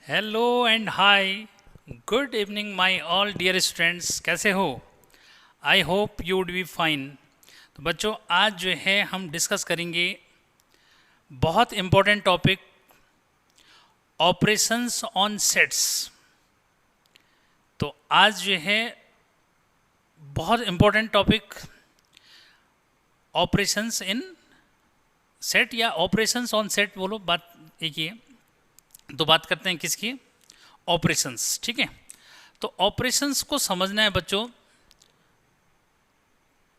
Hello and hi, good evening my all dear students. कैसे हो? I hope you would be fine. तो बच्चों, आज जो है हम डिस्कस करेंगे बहुत important topic, operations on sets. तो आज जो है बहुत important topic, operations in set या ऑपरेशंस ऑन सेट बोलो, बात एक ही है। तो बात करते हैं किसकी? ऑपरेशंस। ठीक है, तो ऑपरेशंस को समझना है बच्चों,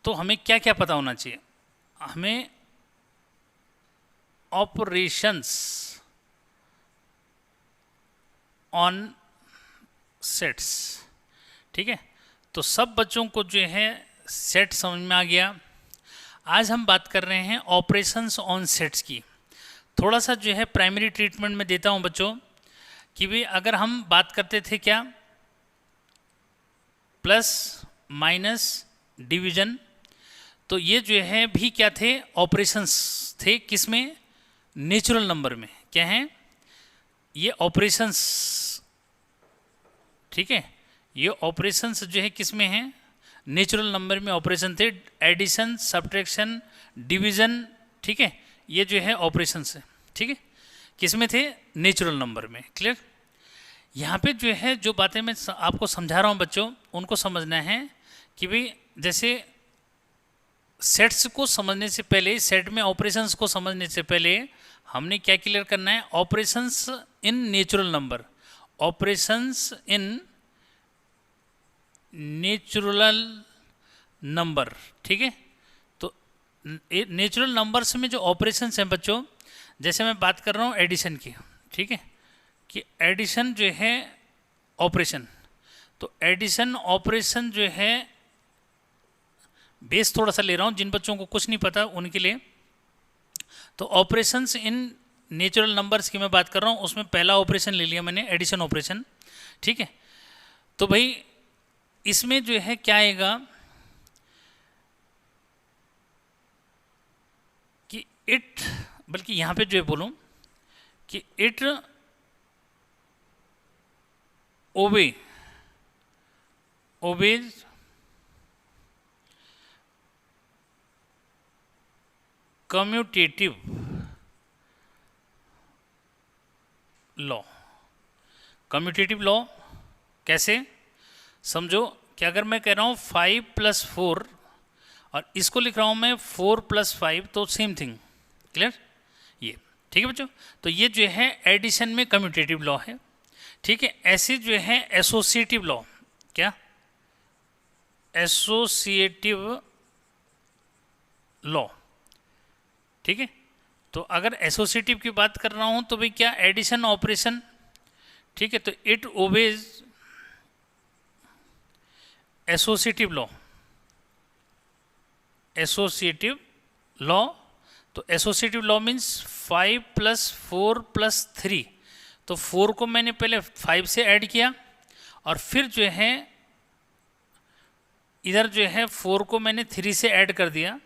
तो हमें क्या क्या पता होना चाहिए? हमें ऑपरेशंस ऑन सेट्स, ठीक है। तो सब बच्चों को जो है सेट समझ में आ गया। आज हम बात कर रहे हैं ऑपरेशंस ऑन सेट्स की। थोड़ा सा जो है प्राइमरी ट्रीटमेंट में देता हूं बच्चों कि भाई अगर हम बात करते थे क्या, प्लस माइनस डिवीजन, तो ये जो है भी क्या थे? ऑपरेशंस थे। किस में? नेचुरल नंबर में। क्या है ये? ऑपरेशंस। ठीक है, ये ऑपरेशंस जो है किस में है? नेचुरल नंबर में ऑपरेशन थे। एडिशन, सब्ट्रैक्शन, डिवीजन, ठीक है, ये जो है ऑपरेशंस है। ठीक है, किस में थे? नेचुरल नंबर में। क्लियर? यहाँ पे जो है जो बातें मैं आपको समझा रहा हूँ बच्चों, उनको समझना है कि भाई जैसे सेट्स को समझने से पहले, सेट में ऑपरेशंस को समझने से पहले हमने क्या क्लियर करना है? Operations in natural number, operations in natural number. ठीक है, तो नेचुरल नंबर्स में जो ऑपरेशंस हैं बच्चों, जैसे मैं बात कर रहा हूँ एडिशन की, ठीक है, कि एडिशन जो है ऑपरेशन, तो एडिशन ऑपरेशन जो है बेस थोड़ा सा ले रहा हूँ जिन बच्चों को कुछ नहीं पता उनके लिए। तो ऑपरेशंस इन नेचुरल नंबर्स की मैं बात कर रहा हूँ, उसमें पहला ऑपरेशन ले लिया मैंने, एडिशन ऑपरेशन। ठीक है, तो भाई इसमें जो है क्या आएगा कि इट, बल्कि यहाँ पे जो है बोलूँ कि it obeys commutative law. Commutative law कैसे? समझो कि अगर मैं कह रहा हूँ 5 + 4 और इसको लिख रहा हूँ मैं 4 + 5, तो सेम थिंग। क्लियर? ये ठीक है बच्चों, तो ये जो है एडिशन में कम्यूटेटिव लॉ है। ठीक है, ऐसे जो है एसोसिएटिव लॉ, क्या? Associative law. ठीक है, तो अगर एसोसिएटिव की बात कर रहा हूं तो भाई क्या? Addition operation. ठीक है, तो it obeys associative law, associative law. तो एसोसिएटिव लॉ मीन्स 5 + 4 + 3, तो 4 को मैंने पहले 5 से ऐड किया और फिर जो है इधर जो है 4 को मैंने 3 से ऐड कर दिया,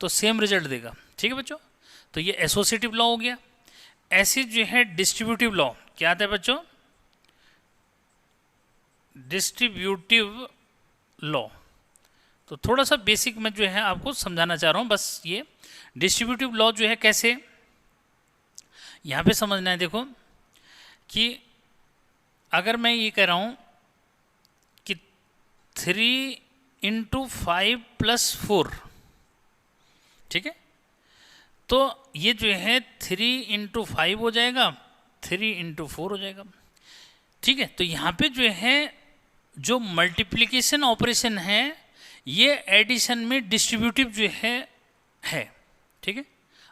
तो सेम रिजल्ट देगा। ठीक है बच्चों, तो ये एसोसिएटिव लॉ हो गया। ऐसे जो है डिस्ट्रीब्यूटिव लॉ, क्या आता है बच्चों? Distributive law. तो थोड़ा सा बेसिक में जो है आपको समझाना चाह रहा हूँ बस। ये डिस्ट्रीब्यूटिव लॉ जो है कैसे, यहाँ पे समझना है। देखो कि अगर मैं ये कह रहा हूँ कि 3 × 5 + 4, ठीक है, तो ये जो है 3 × 5 हो जाएगा, 3 × 4 हो जाएगा। ठीक है, तो यहाँ पे जो है जो मल्टीप्लिकेशन ऑपरेशन है ये एडिशन में डिस्ट्रीब्यूटिव जो है। ठीक है,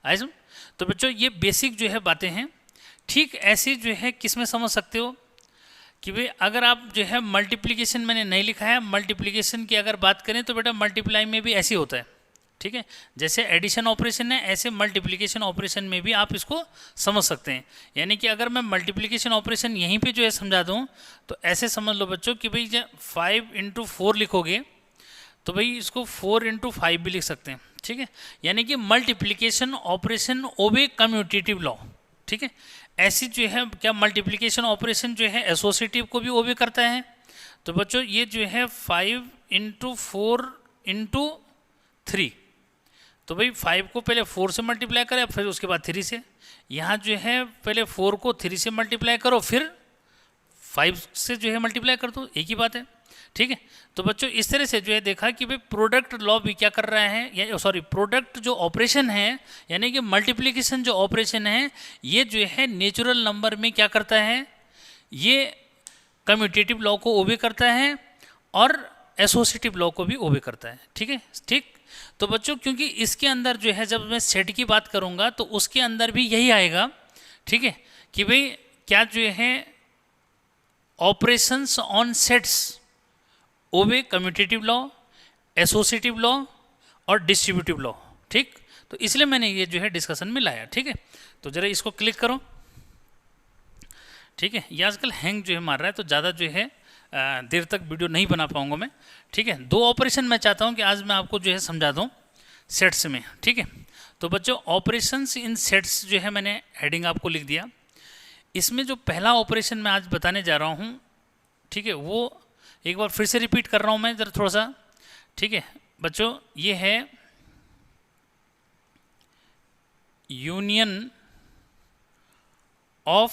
आइए सुन। तो बच्चों ये बेसिक जो है बातें हैं। ठीक ऐसे जो है किस में समझ सकते हो कि भाई अगर आप जो है मल्टीप्लिकेशन मैंने नहीं लिखा है, मल्टीप्लिकेशन की अगर बात करें तो बेटा मल्टीप्लाई में भी ऐसे होता है। ठीक है, जैसे एडिशन ऑपरेशन है ऐसे मल्टीप्लिकेशन ऑपरेशन में भी आप इसको समझ सकते हैं। यानी कि अगर मैं मल्टीप्लिकेशन ऑपरेशन यहीं पे जो है समझा दूं तो ऐसे समझ लो बच्चों कि भाई 5 × 4 लिखोगे तो भाई इसको 4 × 5 भी लिख सकते हैं। ठीक है, यानी कि मल्टीप्लिकेशन ऑपरेशन ओबे कम्यूटेटिव लॉ। ठीक है। ऐसी जो है क्या मल्टीप्लिकेशन ऑपरेशन जो है एसोसिएटिव को भी वो भी करता है। तो बच्चों ये जो है 5 इंटू 4 इंटू 3, तो भाई 5 को पहले 4 से मल्टीप्लाई करें फिर उसके बाद 3 से। यहाँ जो है पहले 4 को 3 से मल्टीप्लाई करो फिर 5 से जो है मल्टीप्लाई कर दो, एक ही बात है, ठीक है। तो बच्चों इस तरह से जो है देखा कि भाई प्रोडक्ट लॉ भी क्या कर रहा है, या सॉरी प्रोडक्ट जो ऑपरेशन है यानी कि मल्टीप्लिकेशन जो ऑपरेशन है ये जो है नेचुरल नंबर में क्या करता है, ये कम्यूटेटिव लॉ को ओबे करता है और एसोसिएटिव लॉ को भी ओबे करता है, ठीक है। ठीक, तो बच्चों क्योंकि इसके अंदर जो है जब मैं सेट की बात करूंगा तो उसके अंदर भी यही आएगा, ठीक है, कि भाई क्या जो है operations on sets obey commutative law, associative law और डिस्ट्रीब्यूटिव लॉ, ठीक। तो इसलिए मैंने ये जो है डिस्कशन में लाया, ठीक है। तो जरा इसको क्लिक करो, ठीक है। ये आजकल हैंग जो है मार रहा है तो ज़्यादा जो है देर तक वीडियो नहीं बना पाऊंगा मैं, ठीक है। 2 ऑपरेशन मैं चाहता हूँ कि आज मैं आपको जो है समझा दूँ सेट्स में, ठीक है। तो बच्चों ऑपरेशंस इन सेट्स जो है मैंने हेडिंग आपको लिख दिया। इसमें जो पहला ऑपरेशन मैं आज बताने जा रहा हूँ, ठीक है, वो एक बार फिर से रिपीट कर रहा हूँ मैं जरा थोड़ा सा, ठीक है। बच्चों ये है यूनियन ऑफ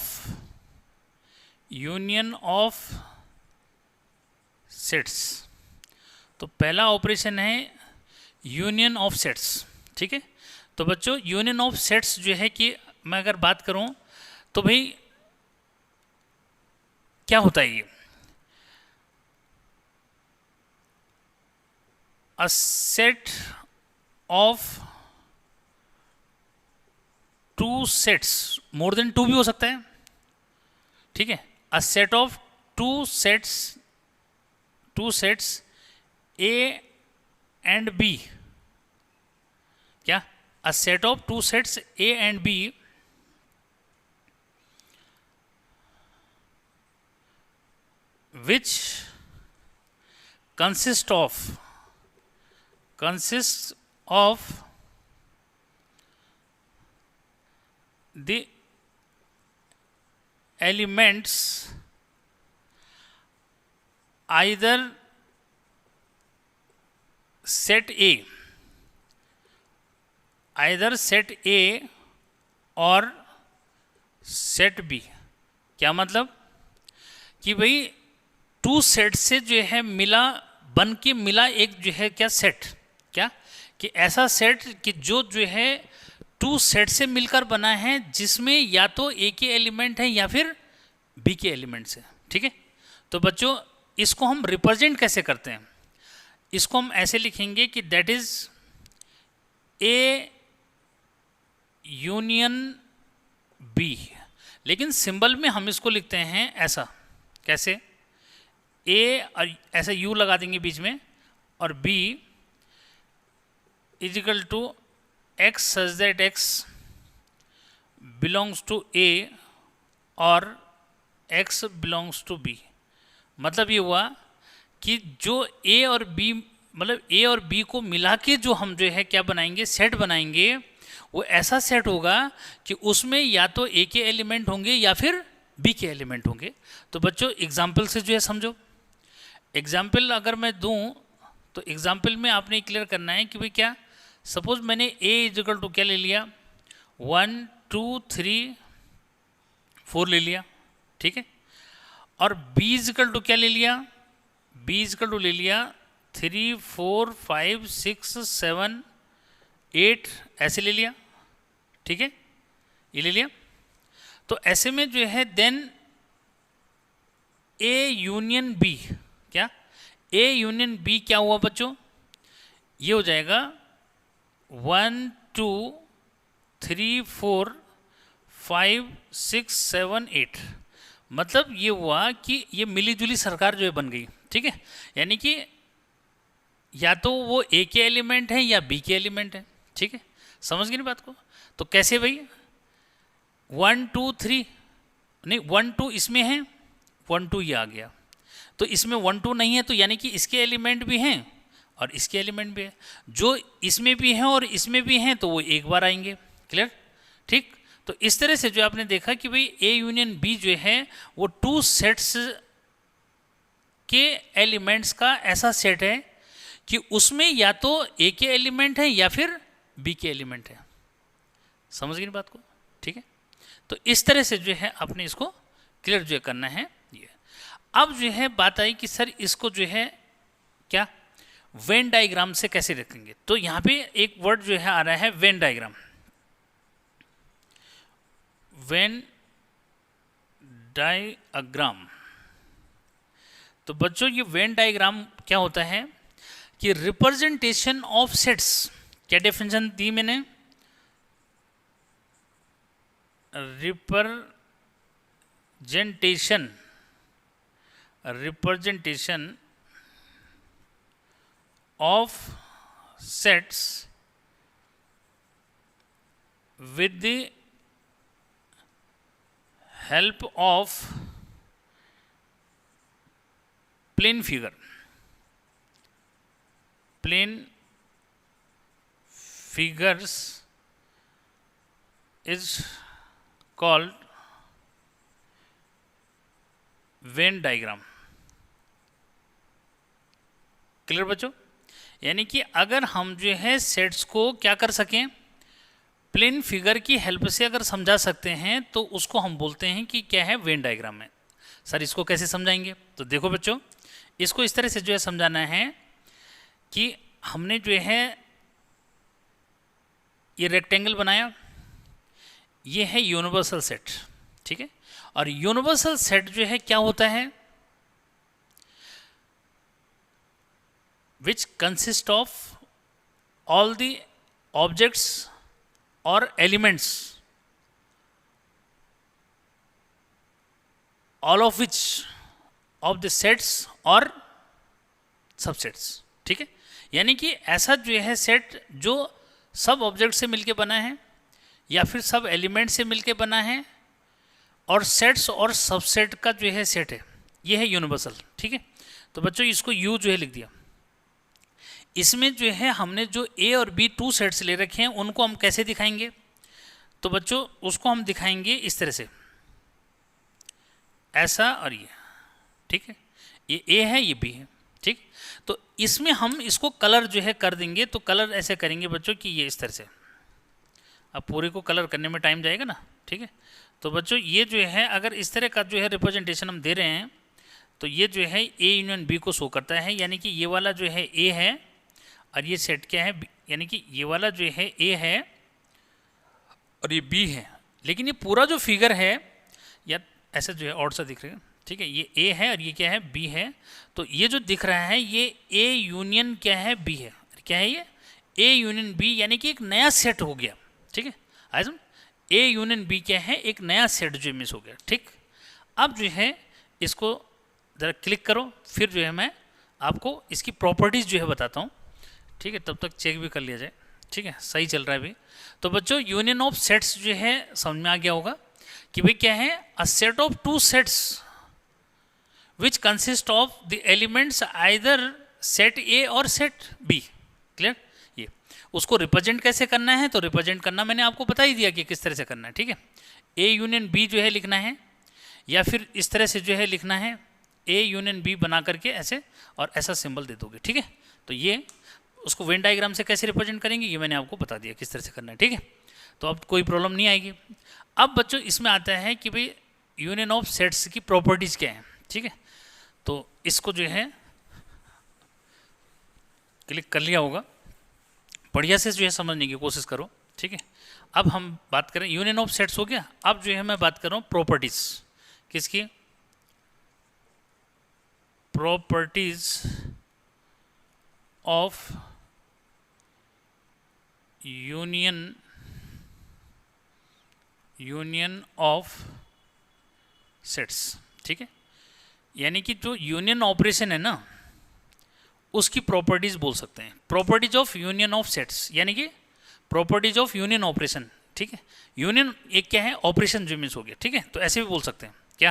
सेट्स। तो पहला ऑपरेशन है यूनियन ऑफ सेट्स, ठीक है। तो बच्चों यूनियन ऑफ सेट्स जो है कि मैं अगर बात करूं तो भाई क्या होता है ये, अ set of 2 sets, more than 2 भी हो सकता है, ठीक है। अ set of 2 sets A and B, क्या, अ set of 2 sets A and B which consists of the elements either set A और सेट B। क्या मतलब कि भाई 2 सेट से जो है बन के मिला एक जो है क्या सेट, क्या कि ऐसा सेट कि जो है 2 सेट से मिलकर बना है जिसमें या तो A के एलिमेंट है या फिर B के एलिमेंट्स है, ठीक है। तो बच्चों इसको हम रिप्रेजेंट कैसे करते हैं, इसको हम ऐसे लिखेंगे कि that is A union B, लेकिन सिंबल में हम इसको लिखते हैं ऐसा, कैसे, A और ऐसा U लगा देंगे बीच में और B is equal to X such that X belongs to A और X बिलोंग्स टू B। मतलब ये हुआ कि जो A और B, मतलब A और B को मिला के जो हम जो है क्या बनाएंगे, सेट बनाएंगे, वो ऐसा सेट होगा कि उसमें या तो A के एलिमेंट होंगे या फिर B के एलिमेंट होंगे। तो बच्चों एग्जाम्पल से जो है समझो, एग्जाम्पल अगर मैं दूं तो एग्जाम्पल में आपने क्लियर करना है कि भाई क्या, सपोज मैंने A इज इक्वल टू क्या ले लिया, 1 2 3 4 ले लिया, ठीक है। और B इज इक्वल टू क्या ले लिया, B इज इक्वल टू ले लिया 3 4 5 6 7 8 ऐसे ले लिया, ठीक है, ये ले लिया। तो ऐसे में जो है देन A यूनियन B, क्या A यूनियन B क्या हुआ बच्चों, ये हो जाएगा 1 2 3 4 5 6 7 8। मतलब ये हुआ कि ये मिली जुली सरकार जो है बन गई, ठीक है। यानी कि या तो वो A के एलिमेंट है या B के एलिमेंट है, ठीक है। समझ गए ना बात को। तो कैसे भाई 1 2 3 नहीं 1 2 इसमें है, 1 2 ये आ गया, तो इसमें 1 2 नहीं है तो यानी कि इसके एलिमेंट भी हैं और इसके एलिमेंट भी है, जो इसमें भी हैं और इसमें भी हैं तो वो एक बार आएंगे, क्लियर, ठीक। तो इस तरह से जो आपने देखा कि भाई ए यूनियन बी जो है वो टू सेट्स के एलिमेंट्स का ऐसा सेट है कि उसमें या तो ए के एलिमेंट है या फिर बी के एलिमेंट है। समझ गई बात को? ठीक है, तो इस तरह से जो है आपने इसको क्लियर जो करना है ये। अब जो है बात आई कि सर इसको जो है क्या वेन डायग्राम से कैसे रखेंगे। तो यहाँ पे एक वर्ड जो है आ रहा है वेन डायग्राम। वेन डायग्राम, तो बच्चों ये वेन डायग्राम क्या होता है कि रिप्रेजेंटेशन ऑफ सेट्स। क्या डेफिनेशन दी मैंने? Representation of sets with the help of plane figure plane figures is called Venn diagram। Clear बच्चों? यानी कि अगर हम जो है सेट्स को क्या कर सकें, प्लेन फिगर की हेल्प से अगर समझा सकते हैं तो उसको हम बोलते हैं कि क्या है वेन डायग्राम है। सर इसको कैसे समझाएंगे? तो देखो बच्चों, इसको इस तरह से जो है समझाना है कि हमने जो है ये रेक्टेंगल बनाया, ये है यूनिवर्सल सेट, ठीक है। और यूनिवर्सल सेट जो है क्या होता है, which consist of all the objects or elements, all of which of the sets or subsets। ठीक है, यानी कि ऐसा जो है सेट जो सब ऑब्जेक्ट से मिलके बना है या फिर सब एलिमेंट से मिलके बना है और सेट्स और सबसेट का जो है सेट है, ये है यूनिवर्सल। ठीक है, तो बच्चों इसको यू जो है लिख दिया। इसमें जो है हमने जो ए और बी टू सेट्स ले रखे हैं उनको हम कैसे दिखाएंगे, तो बच्चों उसको हम दिखाएंगे इस तरह से, ऐसा और ये। ठीक है, ये ए है ये बी है। ठीक, तो इसमें हम इसको कलर जो है कर देंगे। तो कलर ऐसे करेंगे बच्चों कि ये इस तरह से, अब पूरे को कलर करने में टाइम जाएगा ना। ठीक है, तो बच्चों ये जो है अगर इस तरह का जो है रिप्रेजेंटेशन हम दे रहे हैं तो ये जो है ए यूनियन बी को शो करता है, यानी कि ये वाला जो है ए है और ये सेट क्या है, यानी कि ये वाला जो है ए है और ये बी है। लेकिन ये पूरा जो फिगर है या ऐसा जो है और सा दिख रहा है। ठीक है, ये ए है और ये क्या है, बी है। तो ये जो दिख रहा है ये ए यूनियन क्या है, बी है। क्या है ये, ए यूनियन बी, यानी कि एक नया सेट हो गया। ठीक है, आज ए यूनियन बी क्या है, एक नया सेट जो मिस हो गया। ठीक, अब जो है इसको ज़रा क्लिक करो, फिर जो है मैं आपको इसकी प्रॉपर्टीज़ जो है बताता हूँ। ठीक है, तब तक चेक भी कर लिया जाए। ठीक है, सही चल रहा है अभी। तो बच्चों यूनियन ऑफ सेट्स जो है समझ में आ गया होगा कि भाई क्या है, अ set of two sets which consist of the elements either set ए और सेट बी। क्लियर? ये उसको रिप्रेजेंट कैसे करना है, तो रिप्रेजेंट करना मैंने आपको बता ही दिया कि किस तरह से करना है। ठीक है, ए यूनियन बी जो है लिखना है, या फिर इस तरह से जो है लिखना है, ए यूनियन बी बना करके ऐसे और ऐसा सिंबल दे दोगे। ठीक है, तो ये उसको वेन डायग्राम से कैसे रिप्रेजेंट करेंगे ये मैंने आपको बता दिया किस तरह से करना है। ठीक है, तो अब कोई प्रॉब्लम नहीं आएगी। अब बच्चों इसमें आता है कि भाई यूनियन ऑफ सेट्स की प्रॉपर्टीज़ क्या हैं। ठीक है, तो इसको जो है क्लिक कर लिया होगा, बढ़िया से जो है समझने की कोशिश करो। ठीक है, अब हम बात करें, यूनियन ऑफ सेट्स हो गया। अब जो है मैं बात कर रहा हूँ प्रॉपर्टीज़ किसकी, properties of union of sets. ठीक है, यानी कि जो यूनियन ऑपरेशन है ना उसकी प्रॉपर्टीज बोल सकते हैं, properties of union of sets, यानी कि प्रॉपर्टीज ऑफ यूनियन ऑपरेशन। ठीक है, यूनियन एक क्या है, ऑपरेशन जो मिस हो गया। ठीक है, तो ऐसे भी बोल सकते हैं क्या,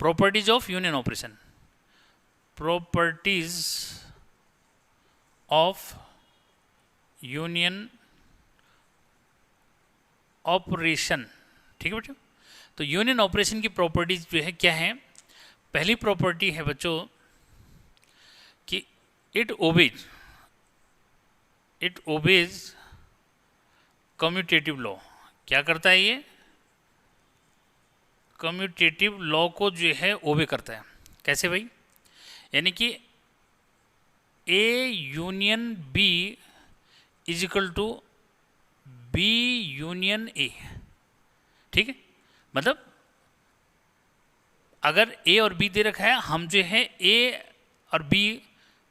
properties of union operation, properties of union operation. ठीक है बच्चों। तो यूनियन ऑपरेशन की प्रॉपर्टीज जो है क्या है, पहली प्रॉपर्टी है बच्चों कि इट ओबेज कम्यूटेटिव लॉ। क्या करता है ये, कम्यूटेटिव लॉ को जो है ओबे करता है। कैसे भाई, यानी कि A union B is equal to B union A. ठीक है, मतलब अगर ए और बी दे रखा है, हम जो है ए और बी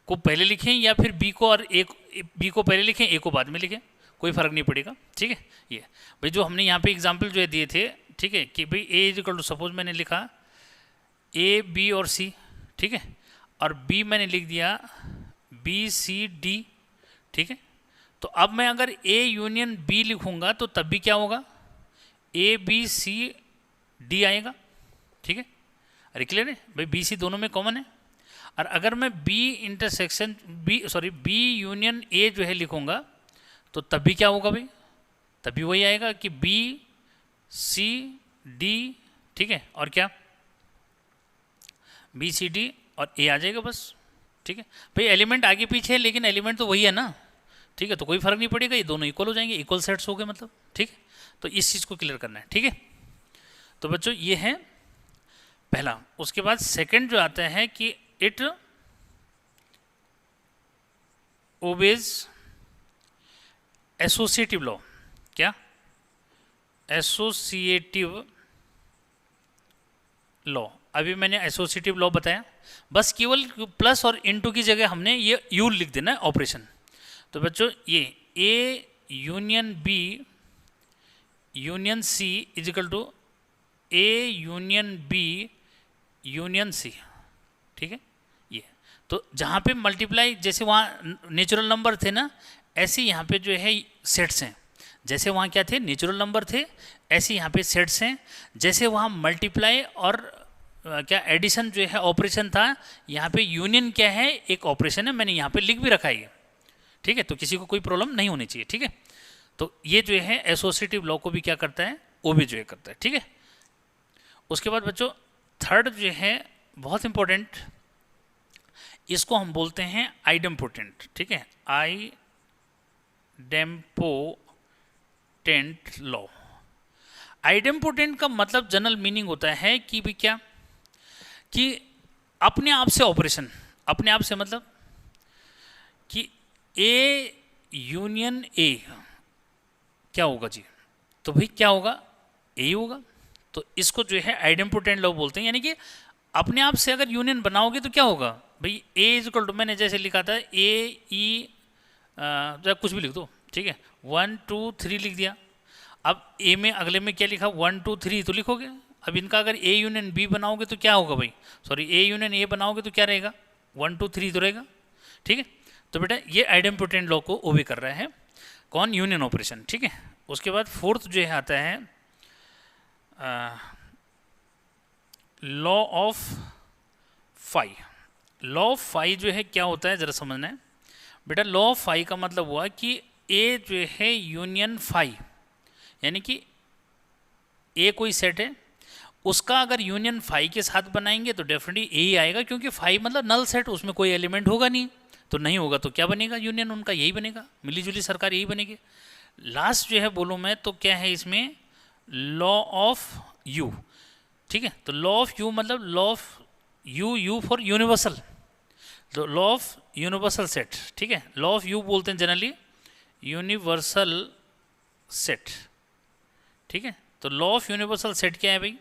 को पहले लिखें या फिर बी को और ए बी को पहले लिखें, ए को बाद में लिखें, कोई फर्क नहीं पड़ेगा। ठीक है, ये भाई जो हमने यहाँ पे एग्जांपल जो है दिए थे, ठीक है, कि भाई ए इज इक्वल टू, सपोज मैंने लिखा ए बी और सी, ठीक है, और बी मैंने लिख दिया बी सी डी। ठीक है, तो अब मैं अगर ए यूनियन बी लिखूंगा तो तब भी क्या होगा, ए बी सी डी आएगा। ठीक है, अरे क्लियर है भाई, बी सी दोनों में कॉमन है। और अगर मैं B intersection B union A जो है लिखूंगा तो तब भी क्या होगा भाई, तब भी वही आएगा कि बी सी डी। ठीक है, और क्या, बी सी डी और ए आ जाएगा बस। ठीक है भाई, एलिमेंट आगे पीछे है लेकिन एलिमेंट तो वही है ना। ठीक है, तो कोई फर्क नहीं पड़ेगा, ये दोनों इक्वल हो जाएंगे, इक्वल सेट्स हो गए मतलब। ठीक है, तो इस चीज़ को क्लियर करना है। ठीक है, तो बच्चों ये है पहला। उसके बाद सेकंड जो आता है कि इट ओबेज एसोसिएटिव लॉ। क्या, एसोसिएटिव लॉ। अभी मैंने एसोसिएटिव लॉ बताया, बस केवल प्लस और इनटू की जगह हमने ये यू लिख देना है ऑपरेशन। तो बच्चों ये A union B union C is equal to A union B union C. ठीक है, ये तो जहाँ पे मल्टीप्लाई, जैसे वहाँ नेचुरल नंबर थे ना, ऐसे यहाँ पे जो है सेट्स हैं। जैसे वहाँ क्या थे, नेचुरल नंबर थे, ऐसे यहाँ पे सेट्स हैं। जैसे वहाँ मल्टीप्लाई और क्या एडिशन जो है ऑपरेशन था, यहाँ पे यूनियन क्या है, एक ऑपरेशन है। मैंने यहाँ पे लिख भी रखा है ये। ठीक है, तो किसी को कोई प्रॉब्लम नहीं होनी चाहिए। ठीक है, तो ये जो है एसोसिएटिव लॉ को भी क्या करता है, वो भी जो है करता है। ठीक है, उसके बाद बच्चों थर्ड जो है बहुत इंपॉर्टेंट, इसको हम बोलते हैं आइडेम्पोटेंट। ठीक है, आइडेम्पोटेंट लॉ। आइडेम्पोटेंट का मतलब जनरल मीनिंग होता है कि भी क्या, कि अपने आप से ऑपरेशन, अपने आप से मतलब कि ए यूनियन ए क्या होगा जी, तो भाई क्या होगा, ए ही होगा। तो इसको जो है आइडेम्पोटेंट लॉ बोलते हैं, यानी कि अपने आप से अगर यूनियन बनाओगे तो क्या होगा भाई, ए इज इक्वल टू, मैंने जैसे लिखा था ए ई, कुछ भी लिख दो। ठीक है, 1 2 3 लिख दिया। अब ए में अगले में क्या लिखा, 1 2 3 तो लिखोगे। अब इनका अगर ए यूनियन बी बनाओगे तो क्या होगा भाई, ए यूनियन ए बनाओगे तो क्या रहेगा, 1 2 3 तो रहेगा। ठीक है, तो बेटा ये आइडेम्पोटेंट लॉ को ओबे कर रहा है कौन, यूनियन ऑपरेशन। ठीक है, उसके बाद फोर्थ जो है आता है law of phi. Law of phi जो है क्या होता है, जरा समझना है बेटा। लॉ ऑफ फाई का मतलब हुआ कि ए जो है यूनियन फाई, यानी कि ए कोई सेट है, उसका अगर यूनियन फाई के साथ बनाएंगे तो डेफिनेटली ए ही आएगा, क्योंकि फाई मतलब नल सेट, उसमें कोई एलिमेंट होगा नहीं। तो नहीं होगा तो क्या बनेगा, यूनियन उनका यही बनेगा, मिलीजुली सरकार यही बनेगी। लास्ट जो है बोलूँ मैं तो क्या है इसमें, लॉ ऑफ यू। ठीक है, तो लॉ ऑफ यू मतलब law of you, you for universal, तो लॉ ऑफ यूनिवर्सल सेट। ठीक है, लॉ ऑफ यू बोलते हैं जनरली यूनिवर्सल सेट। ठीक है, तो लॉ ऑफ यूनिवर्सल सेट क्या है भाई,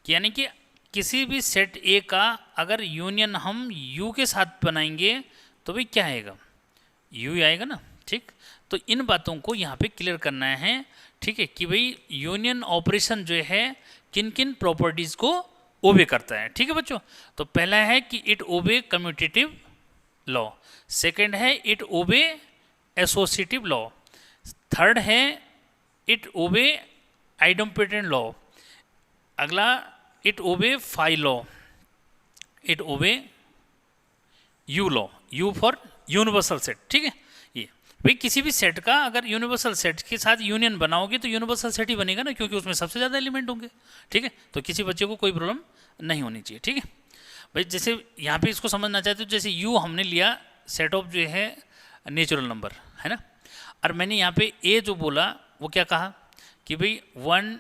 कि यानी कि किसी भी सेट ए का अगर यूनियन हम यू के साथ बनाएंगे तो भाई क्या आएगा, यू ही आएगा ना। ठीक, तो इन बातों को यहाँ पे क्लियर करना है। ठीक है, कि भाई यूनियन ऑपरेशन जो है किन किन प्रॉपर्टीज़ को ओबे करता है। ठीक है बच्चों, तो पहला है कि it obey commutative law, second है it obey associative law, third है इट ओबे आइडेम्पोटेंट लॉ, अगला it obey phi law, it obey U law, U for universal set. ठीक है, ये भाई किसी भी सेट का अगर यूनिवर्सल सेट के साथ यूनियन बनाओगे तो यूनिवर्सल सेट ही बनेगा ना, क्योंकि उसमें सबसे ज़्यादा एलिमेंट होंगे, ठीक है। तो किसी बच्चे को कोई प्रॉब्लम नहीं होनी चाहिए, ठीक है भाई। जैसे यहाँ पे इसको समझना चाहते हो, जैसे यू हमने लिया सेट ऑफ जो है नेचुरल नंबर, है ना। और मैंने यहाँ पे ए जो बोला वो क्या कहा कि भाई 1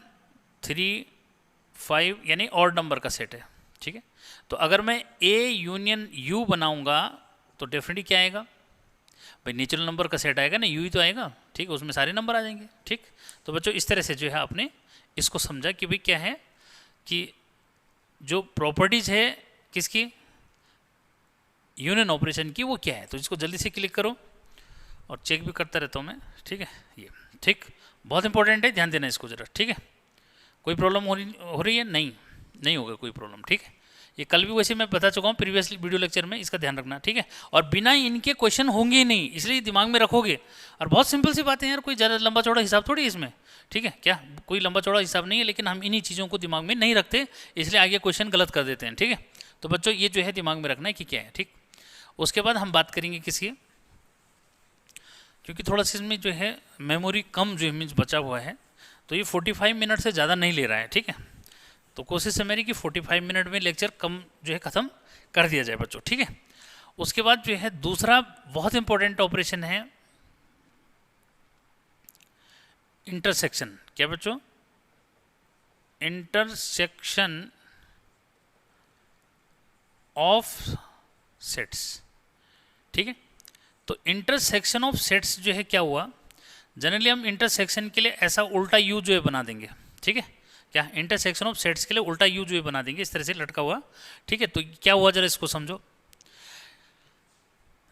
3 5 यानी ऑड नंबर का सेट है, ठीक है। तो अगर मैं ए यूनियन यू बनाऊंगा तो डेफिनेटली क्या आएगा भाई, नेचुरल नंबर का सेट आएगा ना, यू ही तो आएगा, ठीक है, उसमें सारे नंबर आ जाएंगे, ठीक। तो बच्चों इस तरह से जो है आपने इसको समझा कि भाई क्या है कि जो प्रॉपर्टीज है किसकी, यूनियन ऑपरेशन की, वो क्या है। तो इसको जल्दी से क्लिक करो और चेक भी करता रहता हूँ मैं, ठीक है। ये ठीक बहुत इंपॉर्टेंट है, ध्यान देना इसको ज़रा, ठीक है। कोई प्रॉब्लम हो रही है? नहीं होगा कोई प्रॉब्लम, ठीक है। ये कल भी वैसे मैं बता चुका हूँ प्रीवियसली वीडियो लेक्चर में, इसका ध्यान रखना, ठीक है। और बिना इनके क्वेश्चन होंगे ही नहीं, इसलिए दिमाग में रखोगे। और बहुत सिंपल सी बातें हैं यार, कोई ज़्यादा लंबा चौड़ा हिसाब थोड़ी है इसमें, ठीक है। क्या कोई लंबा चौड़ा हिसाब नहीं है, लेकिन हम इन्हीं चीज़ों को दिमाग में नहीं रखते, इसलिए आगे क्वेश्चन गलत कर देते हैं, ठीक है। तो बच्चों ये जो है दिमाग में रखना है कि क्या है, ठीक। उसके बाद हम बात करेंगे किसी, क्योंकि थोड़ा सा इसमें जो है मेमोरी कम जो मीन्स बचा हुआ है, तो ये 45 मिनट से ज़्यादा नहीं ले रहा है, ठीक है। तो कोशिश है मेरी कि 45 मिनट में लेक्चर कम जो है ख़त्म कर दिया जाए बच्चों, ठीक है। उसके बाद जो है दूसरा बहुत इंपॉर्टेंट ऑपरेशन है इंटरसेक्शन। क्या बच्चों? इंटरसेक्शन ऑफ सेट्स, ठीक है। तो इंटरसेक्शन ऑफ सेट्स जो है क्या हुआ, जनरली हम इंटरसेक्शन के लिए ऐसा उल्टा यू जो है बना देंगे, ठीक है। क्या इंटरसेक्शन ऑफ सेट्स के लिए उल्टा यू जो है बना देंगे, इस तरह से लटका हुआ, ठीक है। तो क्या हुआ जरा इसको समझो।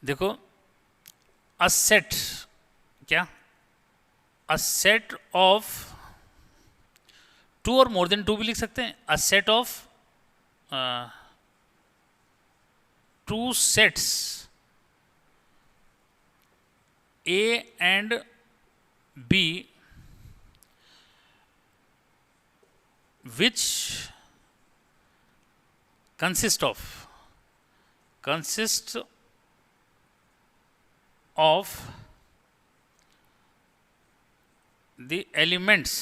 देखो अ सेट, क्या अ सेट ऑफ टू और मोर देन टू भी लिख सकते हैं। अ set of two sets A and B which consist of the elements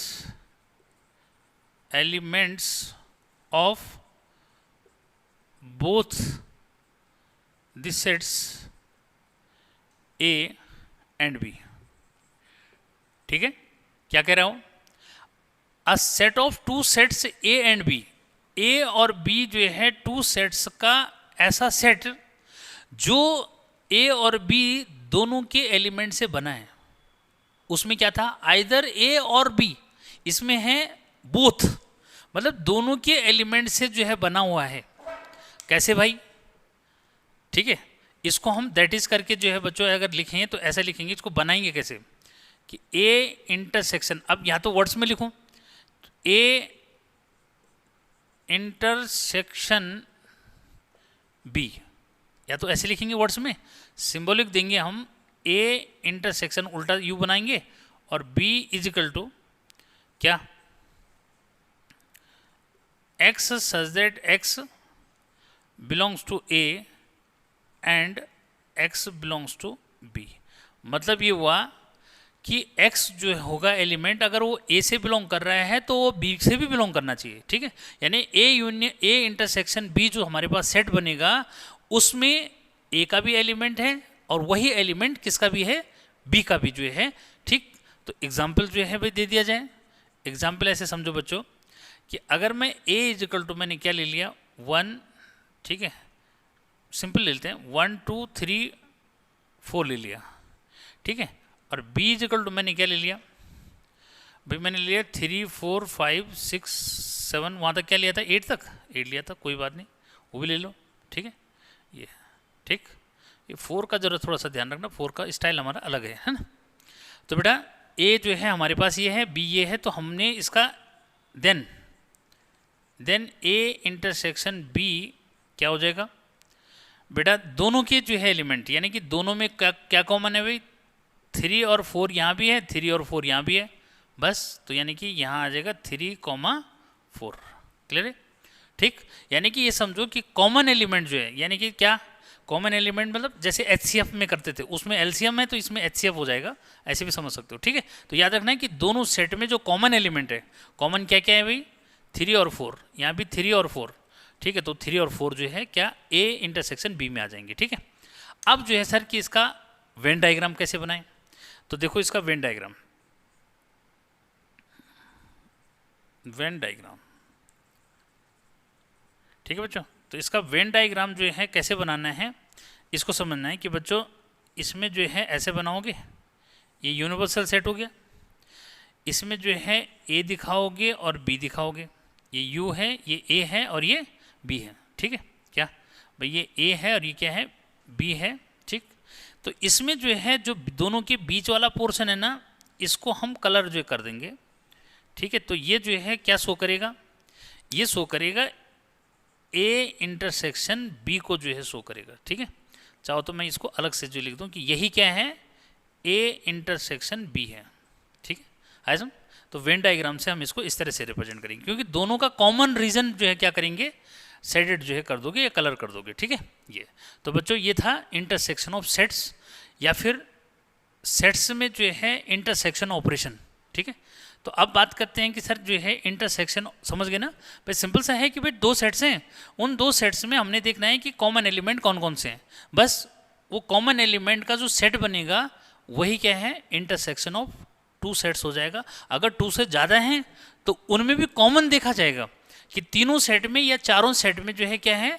of both the sets A and B, ठीक है। क्या कह रहा हूं, a set of two sets A and B, A और बी जो है टू सेट्स का ऐसा सेट जो ए और बी दोनों के एलिमेंट से बना है। उसमें क्या था, आइदर ए और बी, इसमें है बोथ, मतलब दोनों के एलिमेंट से जो है बना हुआ है। कैसे भाई, ठीक है। इसको हम दैट इज करके जो है बच्चों अगर लिखें तो ऐसा लिखेंगे, इसको बनाएंगे कैसे कि ए इंटरसेक्शन, अब यहाँ तो वर्ड्स में लिखूं, ए इंटरसेक्शन बी, या तो ऐसे लिखेंगे वर्ड्स में, सिंबॉलिक देंगे हम, ए इंटरसेक्शन उल्टा यू बनाएंगे और बी इज इक्वल टू क्या, X such that X belongs to A and x belongs to b। मतलब ये हुआ कि x जो होगा एलिमेंट, अगर वो a से बिलोंग कर रहा है तो वो b से भी बिलोंग करना चाहिए, ठीक है। यानी a union a intersection b जो हमारे पास सेट बनेगा उसमें a का भी एलिमेंट है और वही एलिमेंट किसका भी है, b का भी जो है, ठीक। तो एग्जाम्पल जो है भाई दे दिया जाए। एग्जाम्पल ऐसे समझो बच्चों कि अगर मैं a इज इक्वल टू, मैंने क्या ले लिया 1, ठीक है, सिंपल ले लेते हैं 1 2 3 4 ले लिया, ठीक है। और b इज इक्वल टू मैंने क्या ले लिया भाई, मैंने लिया 3 4 5 6 7, वहाँ तक क्या लिया था 8 तक, 8 लिया था, कोई बात नहीं वो भी ले लो, ठीक है। ये ठीक, ये 4 का जरूरत थोड़ा सा ध्यान रखना, 4 का स्टाइल हमारा अलग है ना। तो बेटा a जो है हमारे पास ये है, b ये है, तो हमने इसका देन a इंटरसेक्शन b क्या हो जाएगा बेटा, दोनों के जो है एलिमेंट, यानी कि दोनों में क्या कॉमन है भाई, 3 और 4 यहाँ भी है, 3 और 4 यहाँ भी है, बस। तो यानी कि यहाँ आ जाएगा 3,4, क्लियर है, ठीक। यानी कि ये समझो कि कॉमन एलिमेंट जो है, यानी कि क्या कॉमन एलिमेंट मतलब जैसे HCF में करते थे, उसमें LCM है तो इसमें HCF हो जाएगा, ऐसे भी समझ सकते हो, ठीक है। तो याद रखना है कि दोनों सेट में जो कॉमन एलिमेंट है, कॉमन क्या क्या है भाई, 3 और 4, यहाँ भी 3 और 4, ठीक है। तो 3 और 4 जो है क्या A इंटरसेक्शन B में आ जाएंगे, ठीक है। अब जो है सर कि इसका वेन डायग्राम कैसे बनाएं, तो देखो इसका वेन डायग्राम, ठीक है बच्चों। तो इसका वेन डायग्राम जो है कैसे बनाना है, इसको समझना है कि बच्चों इसमें जो है ऐसे बनाओगे, ये यूनिवर्सल सेट हो गया, इसमें जो है A दिखाओगे और B दिखाओगे, ये U है, ये A है और ये B है, ठीक है। क्या भाई, ये A है और ये क्या है, B है, ठीक। तो इसमें जो है जो दोनों के बीच वाला पोर्शन है ना, इसको हम कलर जो कर देंगे, ठीक है। तो ये जो है क्या शो करेगा, ये शो करेगा A इंटरसेक्शन B को जो है शो करेगा, ठीक है। चाहो तो मैं इसको अलग से जो लिख दूं कि यही क्या है, A इंटरसेक्शन B है, ठीक है। आए समझ। तो वेन डायग्राम से हम इसको इस तरह से रिप्रेजेंट करेंगे, क्योंकि दोनों का कॉमन रीजन जो है क्या करेंगे, शेडेड जो है कर दोगे या कलर कर दोगे, ठीक है। ये तो बच्चों ये था इंटरसेक्शन ऑफ सेट्स, या फिर सेट्स में जो है इंटरसेक्शन ऑपरेशन, ठीक है। तो अब बात करते हैं कि सर जो है इंटरसेक्शन, समझ गए ना भाई, सिंपल सा है कि भाई 2 सेट्स हैं, उन 2 सेट्स में हमने देखना है कि कॉमन एलिमेंट कौन कौन से हैं, बस वो कॉमन एलिमेंट का जो सेट बनेगा वही क्या है, इंटरसेक्शन ऑफ 2 सेट्स हो जाएगा। अगर 2 से ज़्यादा हैं तो उनमें भी कॉमन देखा जाएगा कि तीनों सेट में या चारों सेट में जो है क्या है,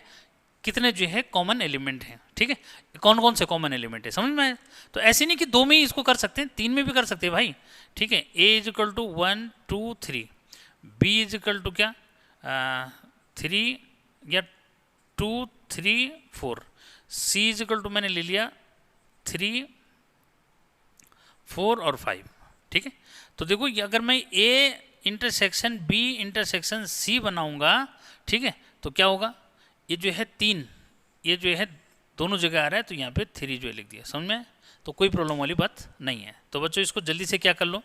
कितने जो है कॉमन एलिमेंट हैं, ठीक है, कौन कौन से कॉमन एलिमेंट है, समझ में आया। तो ऐसे नहीं कि 2 में ही इसको कर सकते हैं, 3 में भी कर सकते हैं भाई, ठीक है। A is equal to 1 2 3, B is equal to क्या 3 या 2 3 4, C इजिकल टू मैंने ले लिया 3 4 और 5, ठीक है। तो देखो अगर मैं A intersection B intersection C बनाऊंगा, ठीक है, तो क्या होगा, ये जो है 3, ये जो है दोनों जगह आ रहा है, तो यहाँ पे 3 जो है लिख दिया, समझ में। तो कोई प्रॉब्लम वाली बात नहीं है। तो बच्चों इसको जल्दी से क्या कर लो,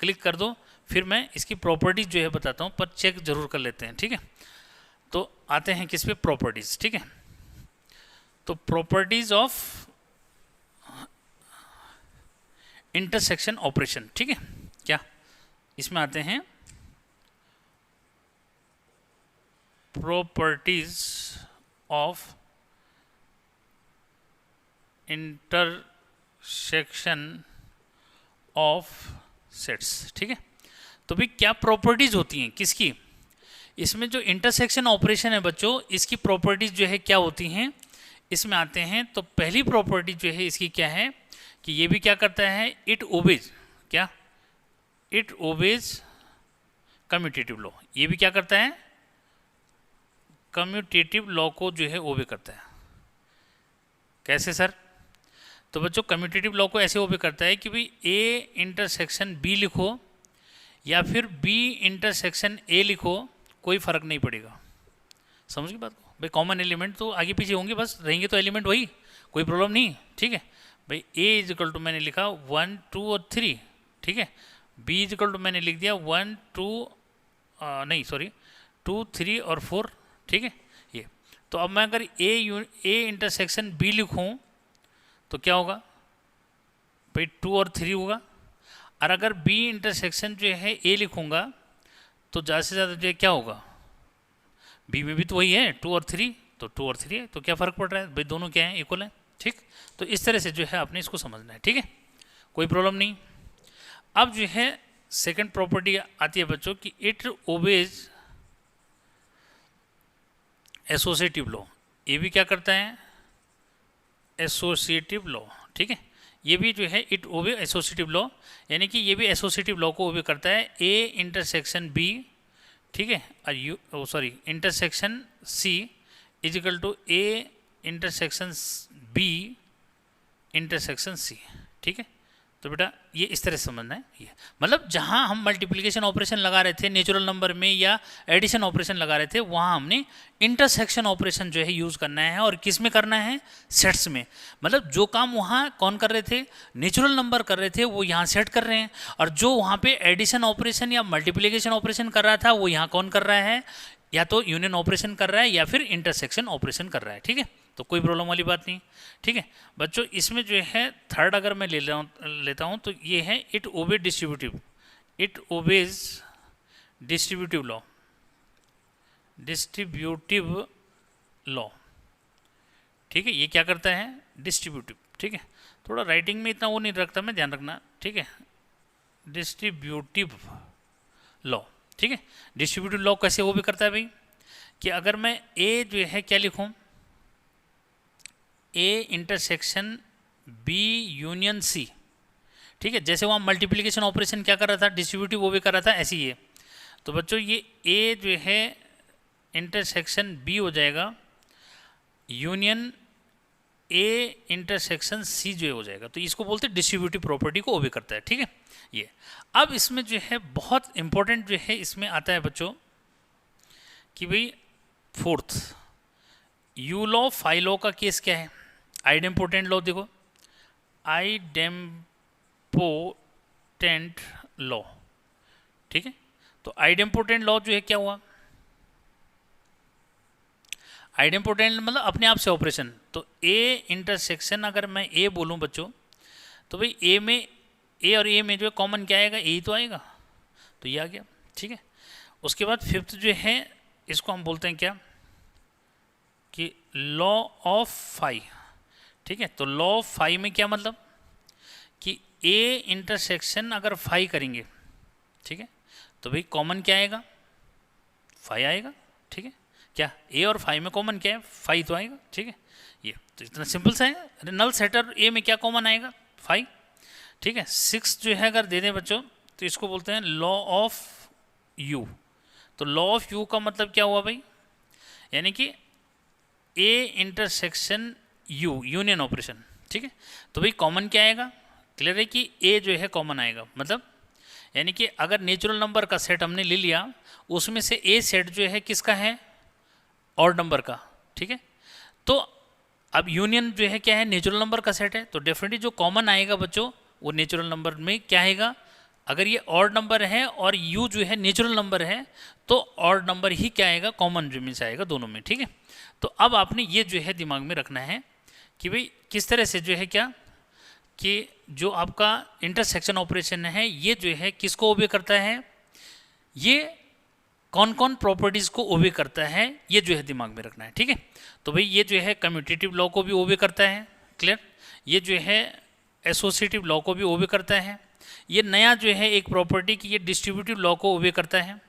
क्लिक कर दो, फिर मैं इसकी प्रॉपर्टीज जो है बताता हूँ, पर चेक जरूर कर लेते हैं, ठीक है। तो आते हैं किस पे, प्रॉपर्टीज, ठीक है। तो प्रॉपर्टीज ऑफ इंटरसेक्शन ऑपरेशन, ठीक है। क्या इसमें आते हैं properties of intersection of sets, ठीक है। तो भाई क्या प्रॉपर्टीज होती हैं किसकी, इसमें जो इंटरसेक्शन ऑपरेशन है बच्चों, इसकी प्रॉपर्टीज जो है क्या होती हैं, इसमें आते हैं। तो पहली प्रॉपर्टी जो है इसकी क्या है कि ये भी क्या करता है, इट ओबेज, क्या इट ओबेज कम्यूटेटिव लॉ, ये भी क्या करता है, कम्यूटेटिव लॉ को जो है ओबे करता है। कैसे सर, तो बच्चों कम्यूटेटिव लॉ को ऐसे ओबे करता है कि भाई A इंटरसेक्शन B लिखो या फिर B इंटरसेक्शन A लिखो, कोई फर्क नहीं पड़ेगा, समझ गए बात को भाई। कॉमन एलिमेंट तो आगे पीछे होंगे, बस रहेंगे तो एलिमेंट वही, कोई प्रॉब्लम नहीं, ठीक है भाई। A इजिकल टू मैंने लिखा 1 2 और 3, ठीक है। B इजिकल टू मैंने लिख दिया 1 2 नहीं सॉरी 2 3 और 4, ठीक है। ये तो अब मैं अगर A इंटरसेक्शन B लिखूं तो क्या होगा भाई, 2 और 3 होगा। और अगर B इंटरसेक्शन जो है A लिखूंगा तो ज़्यादा से ज़्यादा जो है क्या होगा, B में भी तो वही है 2 और 3, तो 2 और 3 है, तो क्या फ़र्क पड़ रहा है भाई, दोनों क्या है, इक्वल है, ठीक। तो इस तरह से जो है आपने इसको समझना है, ठीक है, कोई प्रॉब्लम नहीं। अब जो है सेकंड प्रॉपर्टी आती है बच्चों कि इट ओबेज एसोसिएटिव लॉ, ये भी क्या करता है, एसोसिएटिव लॉ, ठीक है। ये भी जो है इट ओबे एसोसिएटिव लॉ, यानी कि ये भी एसोसिएटिव लॉ को ओबे करता है। A इंटरसेक्शन B, ठीक है, और sorry intersection C is equal to A intersection B intersection C, ठीक है। तो बेटा ये इस तरह से समझना है, ये मतलब जहाँ हम मल्टीप्लिकेशन ऑपरेशन लगा रहे थे नेचुरल नंबर में या एडिशन ऑपरेशन लगा रहे थे, वहाँ हमने इंटरसेक्शन ऑपरेशन जो है यूज़ करना है। और किस में करना है, सेट्स में। मतलब जो काम वहाँ कौन कर रहे थे, नेचुरल नंबर कर रहे थे, वो यहाँ सेट कर रहे हैं। और जो वहाँ पे एडिशन ऑपरेशन या मल्टीप्लिकेशन ऑपरेशन कर रहा था, वो यहाँ कौन कर रहा है, या तो यूनियन ऑपरेशन कर रहा है या फिर इंटरसेक्शन ऑपरेशन कर रहा है, ठीक है। तो कोई प्रॉब्लम वाली बात नहीं। ठीक है बच्चों, इसमें जो है थर्ड अगर मैं लेता हूँ तो ये है it obey distributive, it obeys distributive law, distributive law. ठीक है, ये क्या करता है, डिस्ट्रीब्यूटिव। ठीक है, थोड़ा राइटिंग में इतना वो नहीं रखता मैं, ध्यान रखना। ठीक है, डिस्ट्रीब्यूटिव लॉ। ठीक है, डिस्ट्रीब्यूटिव लॉ कैसे वो भी करता है भाई, कि अगर मैं ए जो है क्या लिखूं, A intersection B union C. ठीक है, जैसे वहाँ मल्टीप्लिकेशन ऑपरेशन क्या कर रहा था, डिस्ट्रीब्यूटिव वो भी कर रहा था, ऐसे ही है। तो बच्चों ये ए जो है इंटरसेक्शन बी हो जाएगा, यूनियन ए इंटरसेक्शन सी जो हो जाएगा। तो इसको बोलते हैं डिस्ट्रीब्यूटिव प्रॉपर्टी को वो भी करता है। ठीक है, ये अब इसमें जो है बहुत इंपॉर्टेंट जो है इसमें आता है बच्चों कि भाई fourth you law phi law का केस क्या है, आइडेम्पोटेंट लॉ। देखो आइडेम्पोटेंट लॉ। ठीक है, तो आइडेम्पोटेंट लॉ जो है क्या हुआ, आइडेम्पोटेंट मतलब अपने आप से ऑपरेशन। तो ए इंटरसेक्शन अगर मैं ए बोलूं बच्चों, तो भाई ए में, ए और ए में जो है कॉमन क्या आएगा, ए ही तो आएगा, तो ये आ गया। ठीक है, उसके बाद फिफ्थ जो है इसको हम बोलते हैं क्या, कि लॉ ऑफ फाई। ठीक है, तो लॉ ऑफ फाई में क्या मतलब, कि ए इंटरसेक्शन अगर फाई करेंगे, ठीक है, तो भाई कॉमन क्या आएगा, फाई आएगा। ठीक है, क्या ए और फाई में कॉमन क्या है, फाई तो आएगा। ठीक है, ये तो इतना सिंपल सा है। नल सेटर ए में क्या कॉमन आएगा, फाई। ठीक है, सिक्स जो है अगर दे दें बच्चों तो इसको बोलते हैं लॉ ऑफ यू। तो लॉ ऑफ यू का मतलब क्या हुआ भाई, यानी कि A intersection you, union operation. ठीक है, तो भाई कॉमन क्या आएगा, क्लियर है कि ए जो है कॉमन आएगा, मतलब यानी कि अगर नेचुरल नंबर का सेट हमने ले लिया, उसमें से ए सेट जो है किसका है, ऑड नंबर का। ठीक है, तो अब यूनियन जो है क्या है, नेचुरल नंबर का सेट है, तो डेफिनेटली जो कॉमन आएगा बच्चों वो नेचुरल नंबर में क्या आएगा, अगर ये ऑड नंबर है और यू जो है नेचुरल नंबर है, तो ऑड नंबर ही क्या आएगा, कॉमन जो में से आएगा दोनों में। ठीक है, तो अब आपने ये जो है दिमाग में रखना है कि भाई किस तरह से जो है क्या, कि जो आपका इंटरसेक्शन ऑपरेशन है ये जो है किसको ओबे करता है, ये कौन कौन प्रॉपर्टीज़ को ओबे करता है, ये जो है दिमाग में रखना है। ठीक है, तो भाई ये जो है कम्यूटेटिव लॉ को भी ओबे करता है, क्लियर। ये जो है एसोसिएटिव लॉ को भी ओबे करता है। ये नया जो है एक प्रॉपर्टी की, ये डिस्ट्रीब्यूटिव लॉ को ओबे करता है।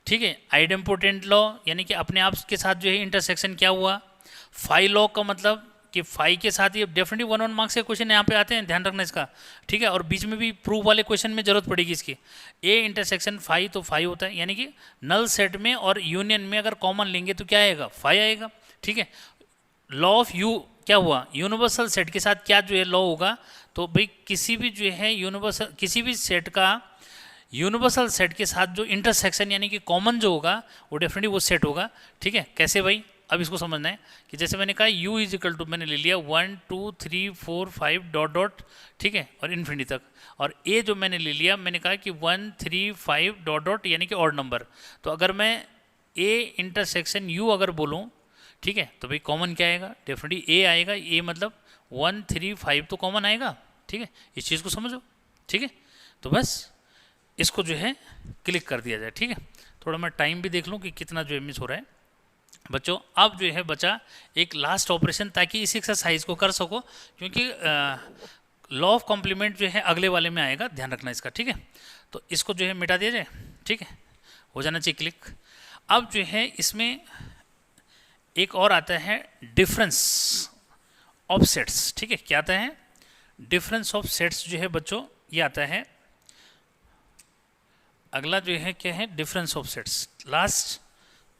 ठीक है, आइडेम्पोटेंट लॉ यानी कि अपने आप के साथ जो है इंटरसेक्शन क्या हुआ, फाई लॉ का मतलब कि फाई के साथ ये डेफिनेटली 1 मार्क्स के क्वेश्चन यहाँ पे आते हैं, ध्यान रखना इसका। ठीक है, और बीच में भी प्रूफ वाले क्वेश्चन में जरूरत पड़ेगी इसकी। ए इंटरसेक्शन फाई, तो फाई होता है, यानी कि नल सेट में और यूनियन में अगर कॉमन लेंगे तो क्या आएगा, फाई आएगा। ठीक है, लॉ ऑफ यू क्या हुआ, यूनिवर्सल सेट के साथ क्या जो है लॉ होगा, तो भाई किसी भी जो है यूनिवर्सल, किसी भी सेट का यूनिवर्सल सेट के साथ जो इंटरसेक्शन यानी कि कॉमन जो होगा वो डेफिनेटली वो सेट होगा। ठीक है, कैसे भाई, अब इसको समझना है कि जैसे मैंने कहा u इज इक्वल टू, मैंने ले लिया 1 2 3 4 5 डॉट डॉट, ठीक है, और इन्फिनिटी तक, और a जो मैंने ले लिया, मैंने कहा कि 1 3 5 डॉट डॉट यानी कि ऑड नंबर। तो अगर मैं a इंटरसेक्शन u अगर बोलूँ, ठीक है, तो भाई कॉमन क्या आएगा, डेफिनेटली a आएगा। a मतलब 1 3 5 तो कॉमन आएगा। ठीक है, इस चीज़ को समझो। ठीक है, तो बस इसको जो है क्लिक कर दिया जाए। ठीक है, थोड़ा मैं टाइम भी देख लूँ कि कितना जो है मिस हो रहा है बच्चों। अब जो है बचा एक लास्ट ऑपरेशन, ताकि इस एक्सरसाइज को कर सको, क्योंकि लॉ ऑफ कॉम्प्लीमेंट जो है अगले वाले में आएगा, ध्यान रखना इसका। ठीक है, तो इसको जो है मिटा दिया जाए। ठीक है, हो जाना चाहिए क्लिक। अब जो है इसमें एक और आता है डिफरेंस ऑफ सेट्स। ठीक है, क्या आता है, डिफरेंस ऑफ सेट्स जो है बच्चों ये आता है। अगला जो है क्या है, डिफरेंस ऑफ सेट्स लास्ट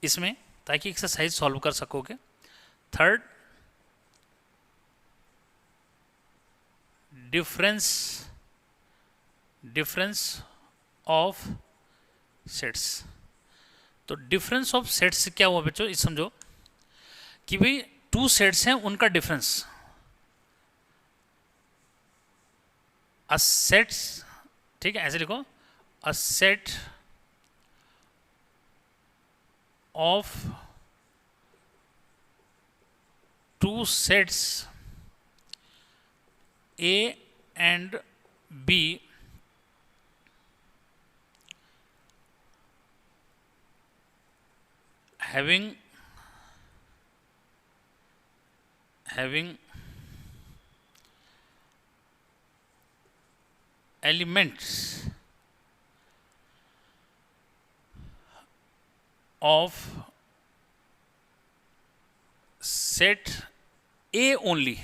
इसमें, ताकि एक्सरसाइज सॉल्व कर सकोगे। Third, difference of sets. तो डिफरेंस ऑफ सेट्स क्या हुआ बच्चों, इस समझो कि भाई टू सेट्स हैं, उनका डिफरेंस, अ सेट्स, ठीक है, ऐसे लिखो, a set of two sets A and B having elements of set A only.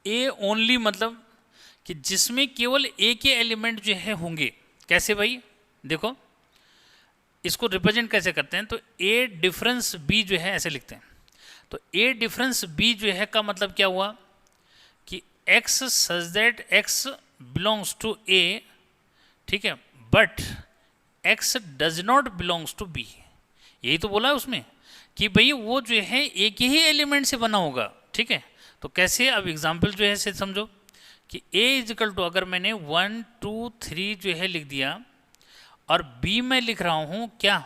A only मतलब कि जिसमें केवल A के एलिमेंट जो है होंगे. कैसे भाई? देखो इसको रिप्रेजेंट कैसे करते हैं, तो A डिफरेंस B जो है ऐसे लिखते हैं. तो A डिफरेंस B जो है का मतलब क्या हुआ कि X such that X belongs to A, ठीक है, but X does not belongs to B. यही तो बोला है उसमें कि भाई वो जो है एक ही एलिमेंट से बना होगा. ठीक है, तो कैसे, अब एग्जाम्पल जो है से समझो कि A इजिकल टू, अगर मैंने 1 2 3 जो है लिख दिया और B में लिख रहा हूँ क्या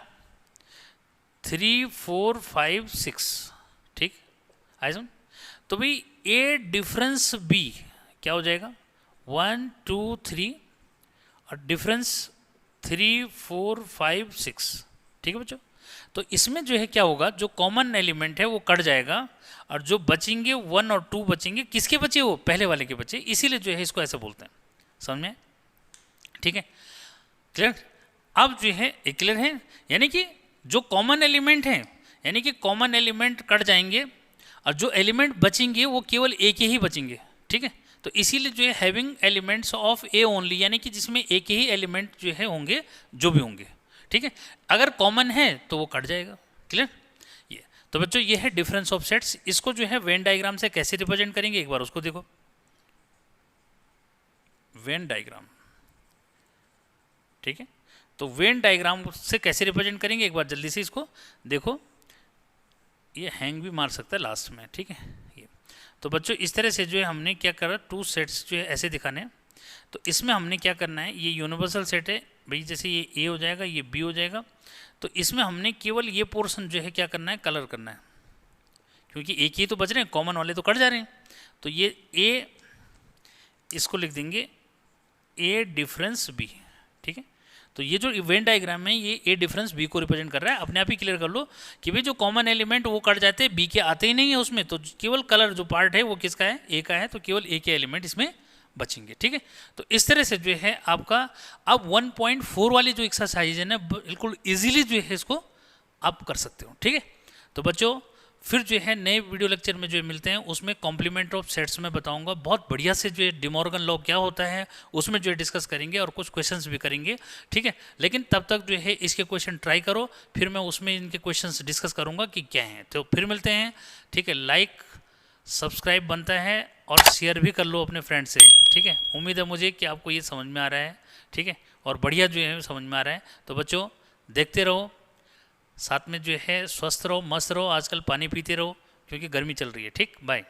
3 4 5 6, ठीक आई सुन, तो भाई A डिफरेंस B क्या हो जाएगा 1 2 3 और डिफरेंस 3 4 5 6. ठीक है बच्चों, तो इसमें जो है क्या होगा, जो कॉमन एलिमेंट है वो कट जाएगा और जो बचेंगे 1 और 2 बचेंगे. किसके बचे? वो पहले वाले के बचे, इसीलिए जो है इसको ऐसे बोलते हैं. समझ में? ठीक है, क्लियर? अब जो है क्लियर है, यानी कि जो कॉमन एलिमेंट है, यानी कि कॉमन एलिमेंट कट जाएंगे और जो एलिमेंट बचेंगे वो केवल एक ही बचेंगे. ठीक है, तो इसीलिए जो है having elements of A only, यानी कि जिसमें एक ही एलिमेंट जो है होंगे, जो भी होंगे. ठीक है, अगर कॉमन है तो वो कट जाएगा. क्लियर? ये तो बच्चों ये है डिफरेंस ऑफ सेट्स. इसको जो है वेन डायग्राम से कैसे रिप्रेजेंट करेंगे एक बार उसको देखो. वेन डायग्राम, ठीक है, तो वेन डायग्राम से कैसे रिप्रेजेंट करेंगे एक बार जल्दी से इसको देखो. ये हैंग भी मार सकता है लास्ट में. ठीक है, ये तो बच्चों इस तरह से जो है हमने क्या करा, टू सेट्स जो है ऐसे दिखाने हैं. तो इसमें हमने क्या करना है, ये यूनिवर्सल सेट है भाई, जैसे ये ए हो जाएगा, ये बी हो जाएगा. तो इसमें हमने केवल ये पोर्शन जो है क्या करना है, कलर करना है, क्योंकि एक ही तो बच रहे हैं, कॉमन वाले तो कट जा रहे हैं. तो ये ए, इसको लिख देंगे ए डिफरेंस बी. ठीक है, तो ये जो इवेंट डायग्राम है ये ए डिफरेंस बी को रिप्रेजेंट कर रहा है. अपने आप ही क्लियर कर लो कि भाई जो कॉमन एलिमेंट वो कट जाते हैं, बी के आते ही नहीं है उसमें, तो केवल कलर जो पार्ट है वो किसका है, ए का है, तो केवल ए के एलिमेंट इसमें बचेंगे. ठीक है, तो इस तरह से जो है आपका अब 1.4 वाली जो एक्सरसाइज है ना, बिल्कुल इजीली जो है इसको आप कर सकते हो. ठीक है, तो बच्चों फिर जो है नए वीडियो लेक्चर में जो मिलते हैं, उसमें कॉम्प्लीमेंट ऑफ सेट्स में बताऊंगा बहुत बढ़िया से, जो है डिमॉर्गन लॉ क्या होता है उसमें जो है डिस्कस करेंगे और कुछ क्वेश्चंस भी करेंगे. ठीक है, लेकिन तब तक जो है इसके क्वेश्चन ट्राई करो, फिर मैं उसमें इनके क्वेश्चंस डिस्कस करूंगा कि क्या हैं. तो फिर मिलते हैं. ठीक है, लाइक सब्सक्राइब बनता है और शेयर भी कर लो अपने फ्रेंड से. ठीक है, उम्मीद है मुझे कि आपको ये समझ में आ रहा है. ठीक है, और बढ़िया जो है समझ में आ रहा है. तो बच्चों देखते रहो, साथ में जो है स्वस्थ रहो, मस्त रहो, आजकल पानी पीते रहो क्योंकि गर्मी चल रही है. ठीक, बाय.